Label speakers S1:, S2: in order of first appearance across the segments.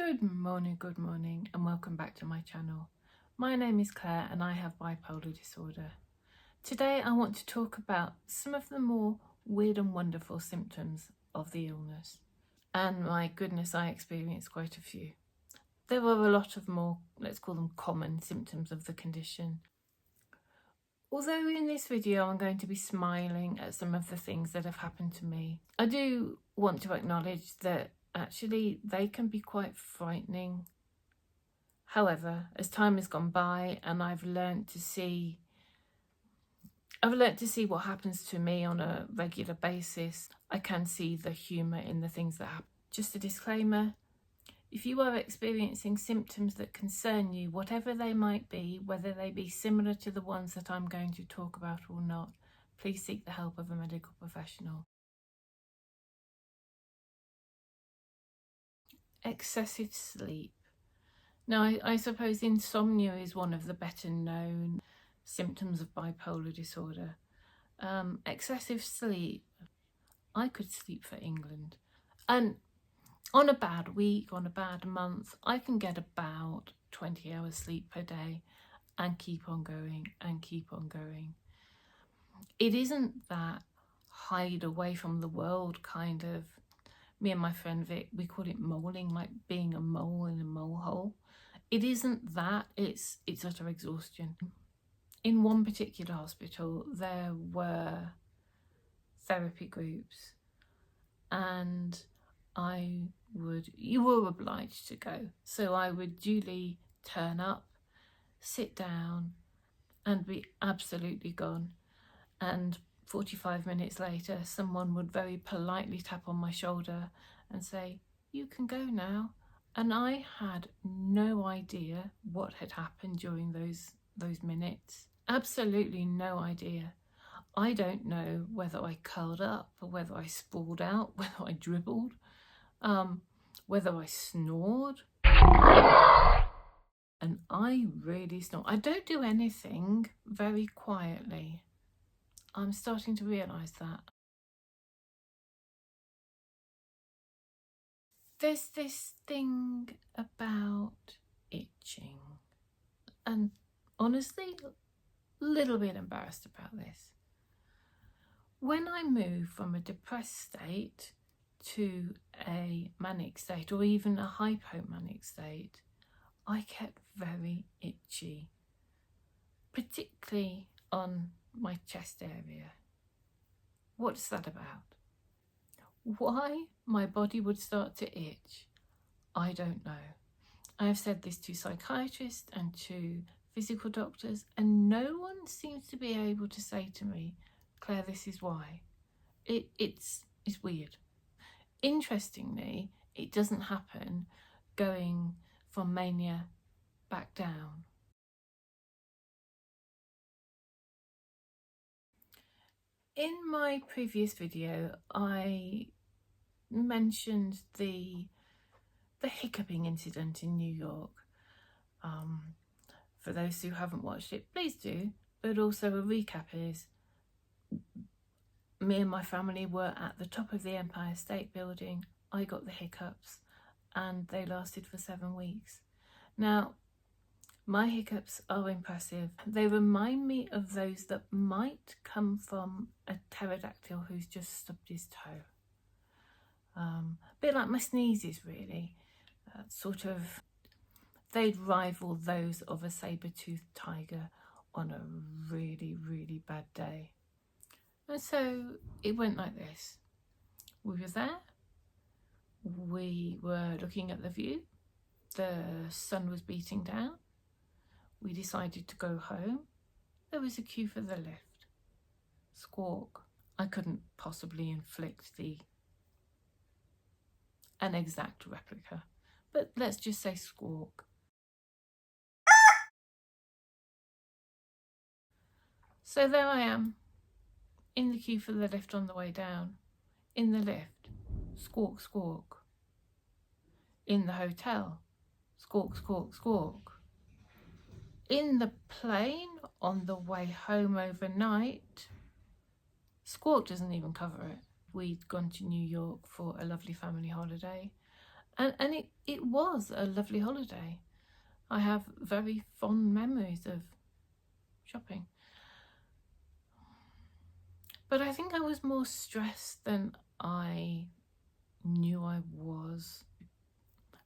S1: Good morning, and welcome back to my channel. My name is Claire and I have bipolar disorder. Today I want to talk about some of the more weird and wonderful symptoms of the illness. And my goodness, I experienced quite a few. There were a lot of more, let's call them common symptoms of the condition. Although in this video I'm going to be smiling at some of the things that have happened to me, I do want to acknowledge that actually they can be quite frightening. However, as time has gone by and I've learnt to see what happens to me on a regular basis, I can see the humour in the things that happen. Just a disclaimer, if you are experiencing symptoms that concern you, whatever they might be, whether they be similar to the ones that I'm going to talk about or not, please seek the help of a medical professional. Excessive sleep. Now, I suppose insomnia is one of the better known symptoms of bipolar disorder. Excessive sleep. I could sleep for England. And on a bad week, on a bad month, I can get about 20 hours sleep per day and keep on going and keep on going. It isn't that hide away from the world kind of, me and my friend Vic, we call it moling, like being a mole in a molehole. It isn't that, it's utter exhaustion. In one particular hospital, there were therapy groups and you were obliged to go. So I would duly turn up, sit down and be absolutely gone. And 45 minutes later, someone would very politely tap on my shoulder and say, "You can go now." And I had no idea what had happened during those minutes. Absolutely no idea. I don't know whether I curled up or whether I sprawled out, whether I dribbled, whether I snored. And I really snore. I don't do anything very quietly. I'm starting to realise that. There's this thing about itching, and honestly, a little bit embarrassed about this. When I move from a depressed state to a manic state or even a hypomanic state, I get very itchy, particularly on my chest area. What's that about? Why my body would start to itch, I don't know. I have said this to psychiatrists and to physical doctors, and no one seems to be able to say to me, "Claire, this is why." It's weird. Interestingly, it doesn't happen going from mania back down. In my previous video, I mentioned the hiccuping incident in New York. For those who haven't watched it, please do. But also a recap is, me and my family were at the top of the Empire State Building. I got the hiccups and they lasted for 7 weeks. Now, my hiccups are impressive. They remind me of those that might come from a pterodactyl who's just stubbed his toe. A bit like my sneezes, really. They'd rival those of a saber-toothed tiger on a really, really bad day. And so it went like this. We were there. We were looking at the view. The sun was beating down. We decided to go home. There was a queue for the lift. Squawk. I couldn't possibly inflict an exact replica, but let's just say squawk. So there I am, in the queue for the lift on the way down. In the lift, squawk, squawk. In the hotel, squawk, squawk, squawk. In the plane on the way home overnight, squawk doesn't even cover it. We'd gone to New York for a lovely family holiday, And it was a lovely holiday. I have very fond memories of shopping. But I think I was more stressed than I knew I was.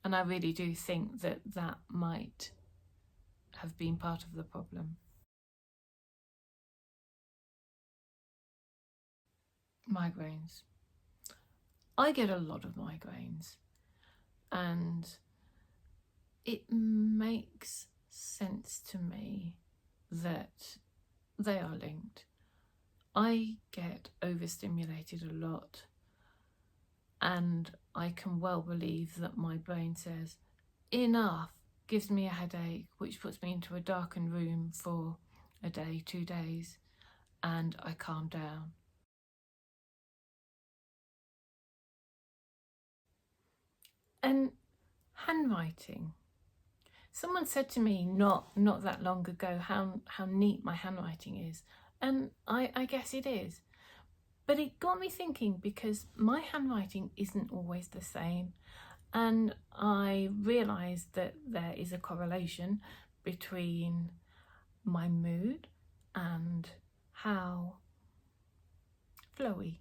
S1: And I really do think that that might have been part of the problem. Migraines. I get a lot of migraines, and it makes sense to me that they are linked. I get overstimulated a lot, and I can well believe that my brain says, enough, gives me a headache, which puts me into a darkened room for a day, 2 days, and I calm down. And handwriting. Someone said to me not that long ago how neat my handwriting is, and I guess it is. But it got me thinking, because my handwriting isn't always the same, and I realised that there is a correlation between my mood and how flowy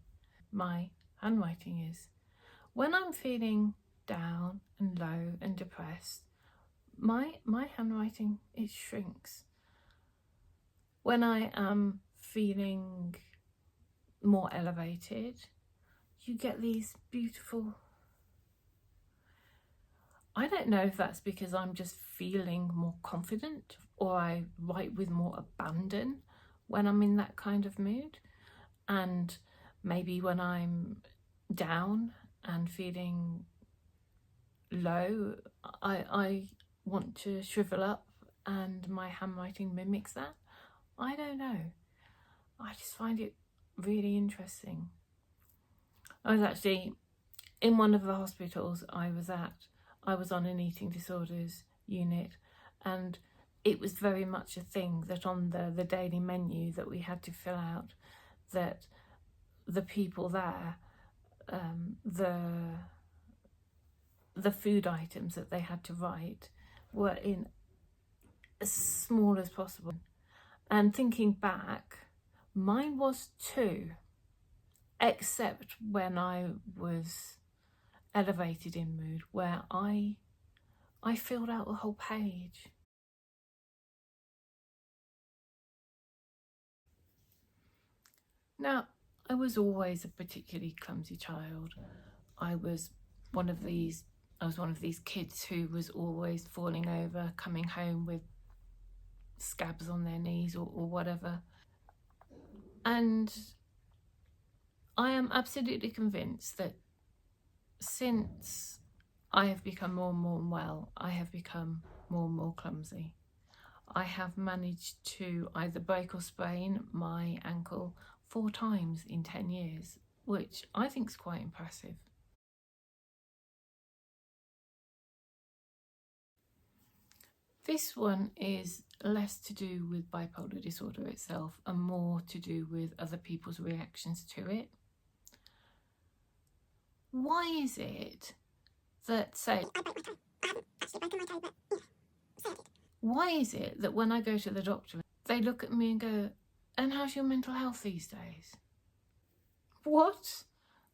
S1: my handwriting is. When I'm feeling down and low and depressed, my handwriting, it shrinks. When I am feeling more elevated, you get these beautiful, I don't know if that's because I'm just feeling more confident, or I write with more abandon when I'm in that kind of mood. And maybe when I'm down and feeling low, I want to shrivel up, and my handwriting mimics that. I don't know. I just find it really interesting. I was actually in one of the hospitals I was at. I was on an eating disorders unit, and it was very much a thing that on the daily menu that we had to fill out, that the people there, the food items that they had to write were in as small as possible. And thinking back, mine was too, except when I was elevated in mood, where I filled out the whole page. Now, I was always a particularly clumsy child. I was one of these kids who was always falling over, coming home with scabs on their knees or whatever. And I am absolutely convinced that since I have become more and more well, I have become more and more clumsy. I have managed to either break or sprain my ankle 4 times in 10 years, which I think is quite impressive. This one is less to do with bipolar disorder itself and more to do with other people's reactions to it. Why is it that, say, why is it that when I go to the doctor, they look at me and go, and how's your mental health these days? What?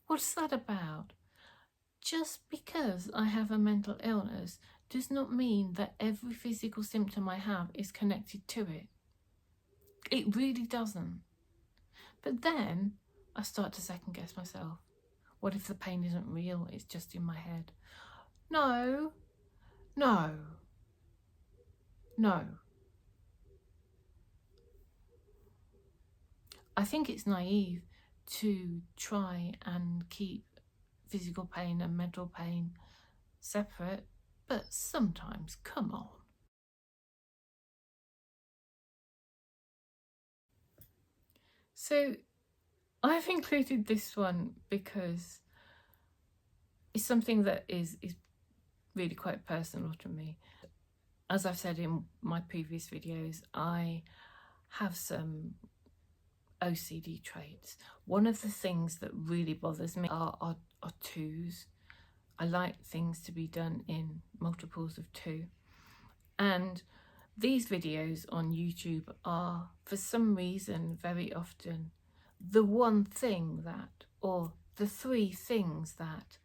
S1: What's that about? Just because I have a mental illness does not mean that every physical symptom I have is connected to it. It really doesn't. But then I start to second guess myself. What if the pain isn't real? It's just in my head. No. I think it's naive to try and keep physical pain and mental pain separate, but sometimes, come on. So I've included this one because it's something that is really quite personal to me. As I've said in my previous videos, I have some OCD traits. One of the things that really bothers me are twos. I like things to be done in multiples of 2. And these videos on YouTube are, for some reason, very often the one thing that, or the 3 things that.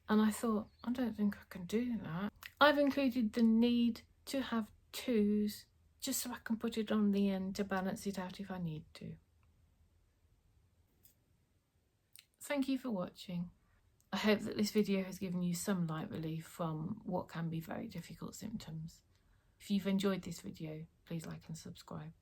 S1: And I thought, I don't think I can do that. I've included the need to have 2s just so I can put it on the end to balance it out if I need to. Thank you for watching. I hope that this video has given you some light relief from what can be very difficult symptoms. If you've enjoyed this video, please like and subscribe.